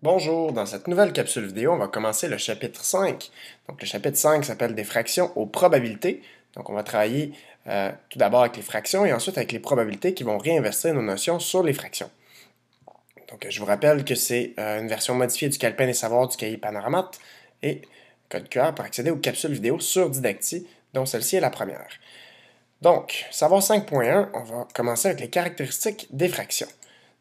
Bonjour, dans cette nouvelle capsule vidéo, on va commencer le chapitre 5. Donc le chapitre 5 s'appelle des fractions aux probabilités. Donc on va travailler tout d'abord avec les fractions et ensuite avec les probabilités qui vont réinvestir nos notions sur les fractions. Donc je vous rappelle que c'est une version modifiée du calepin des savoirs du cahier Panoramat et code QR pour accéder aux capsules vidéo sur Didacti, dont celle-ci est la première. Donc, savoir 5.1, on va commencer avec les caractéristiques des fractions.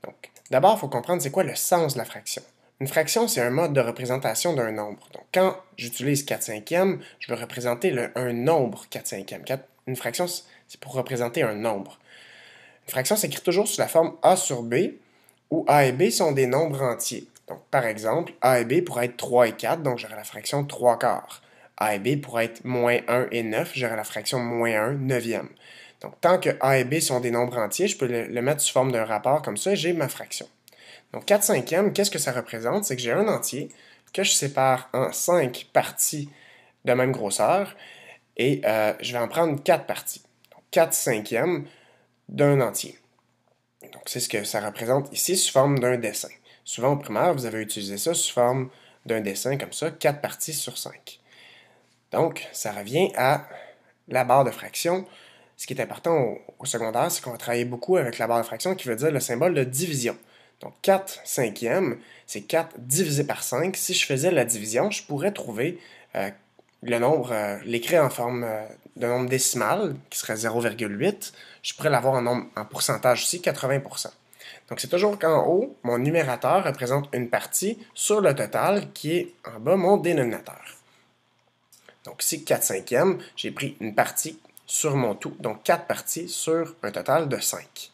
Donc, d'abord, il faut comprendre c'est quoi le sens de la fraction. Une fraction, c'est un mode de représentation d'un nombre. Donc, quand j'utilise 4 cinquièmes, je veux représenter un nombre 4 cinquièmes. Une fraction, c'est pour représenter un nombre. Une fraction s'écrit toujours sous la forme A sur B, où A et B sont des nombres entiers. Donc, par exemple, A et B pourraient être 3 et 4, donc j'aurai la fraction 3 quarts. A et B pourraient être moins 1 et 9, j'aurai la fraction moins 1 neuvième. Donc, tant que A et B sont des nombres entiers, je peux le mettre sous forme d'un rapport comme ça, j'ai ma fraction. Donc, 4 cinquièmes, qu'est-ce que ça représente? C'est que j'ai un entier que je sépare en 5 parties de même grosseur et je vais en prendre 4 parties. Donc, 4 cinquièmes d'un entier. Donc, c'est ce que ça représente ici sous forme d'un dessin. Souvent, au primaire, vous avez utilisé ça sous forme d'un dessin comme ça, 4 parties sur 5. Donc, ça revient à la barre de fraction. Ce qui est important au secondaire, c'est qu'on va travailler beaucoup avec la barre de fraction qui veut dire le symbole de division. Donc, 4 cinquièmes, c'est 4 divisé par 5. Si je faisais la division, je pourrais trouver le nombre, l'écrire en forme de nombre décimal, qui serait 0,8. Je pourrais l'avoir en pourcentage aussi, 80%. Donc, c'est toujours qu'en haut, mon numérateur représente une partie sur le total qui est en bas mon dénominateur. Donc, ici, 4 cinquièmes, j'ai pris une partie sur mon tout, donc 4 parties sur un total de 5.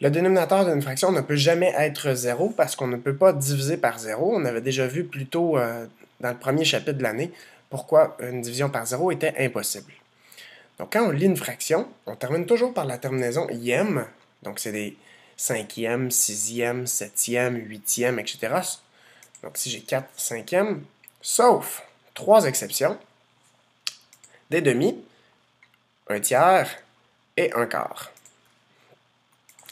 Le dénominateur d'une fraction ne peut jamais être 0 parce qu'on ne peut pas diviser par 0. On avait déjà vu plus tôt dans le premier chapitre de l'année pourquoi une division par 0 était impossible. Donc, quand on lit une fraction, on termine toujours par la terminaison ième, donc c'est des cinquièmes, sixièmes, septièmes, huitièmes, etc. Donc, si j'ai 4 cinquièmes, sauf 3 exceptions, des demi, un tiers et un quart.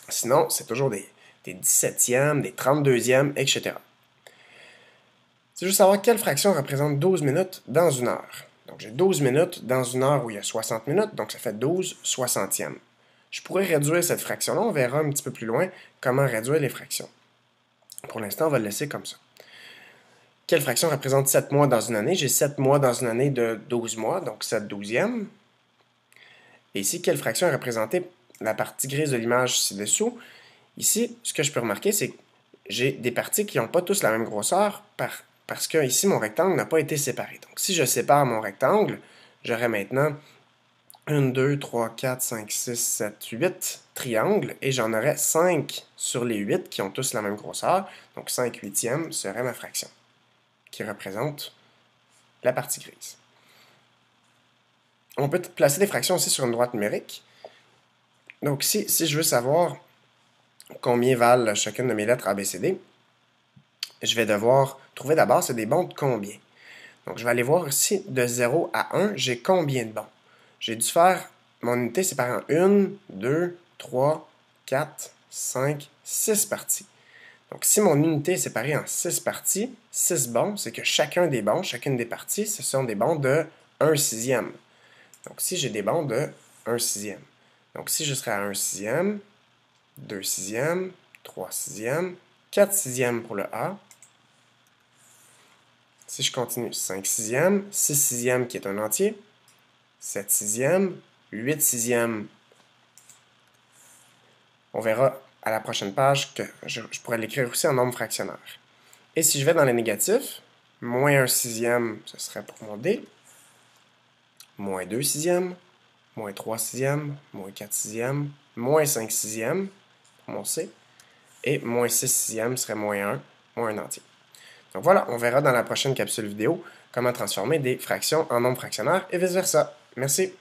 Sinon, c'est toujours des 17e, des 32e, etc. C'est juste savoir quelle fraction représente 12 minutes dans une heure. Donc, j'ai 12 minutes dans une heure où il y a 60 minutes, donc ça fait 12 soixantièmes. Je pourrais réduire cette fraction-là, on verra un petit peu plus loin comment réduire les fractions. Pour l'instant, on va le laisser comme ça. Quelle fraction représente 7 mois dans une année? J'ai 7 mois dans une année de 12 mois, donc 7 douzièmes. Et ici, quelle fraction est représentée? La partie grise de l'image ci-dessous. Ici, ce que je peux remarquer, c'est que j'ai des parties qui n'ont pas tous la même grosseur parce que ici, mon rectangle n'a pas été séparé. Donc, si je sépare mon rectangle, j'aurai maintenant 1, 2, 3, 4, 5, 6, 7, 8 triangles et j'en aurai 5 sur les 8 qui ont tous la même grosseur. Donc, 5 huitièmes serait ma fraction qui représente la partie grise. On peut placer des fractions aussi sur une droite numérique. Donc, si je veux savoir combien valent chacune de mes lettres ABCD, je vais devoir trouver d'abord c'est des bons de combien. Donc, je vais aller voir ici, de 0 à 1, j'ai combien de bons. J'ai dû faire mon unité séparée en 1, 2, 3, 4, 5, 6 parties. Donc, si mon unité est séparée en 6 parties, 6 bons, c'est que chacune des parties, ce sont des bons de 1 sixième. Donc, si j'ai des bons de 1 sixième. Donc, si je serais à 1 sixième, 2 sixièmes, 3 sixièmes, 4 sixièmes pour le A. Si je continue, 5 sixièmes, 6 sixièmes qui est un entier, 7 sixièmes, 8 sixièmes. On verra à la prochaine page que je pourrais l'écrire aussi en nombre fractionnaire. Et si je vais dans les négatifs, moins 1 sixième, ce serait pour mon D, moins 2 sixièmes, moins 3 sixièmes, moins 4 sixièmes, moins 5 sixièmes, pour mon C, et moins 6 sixièmes serait moins 1, moins un entier. Donc voilà, on verra dans la prochaine capsule vidéo comment transformer des fractions en nombres fractionnaires et vice-versa. Merci.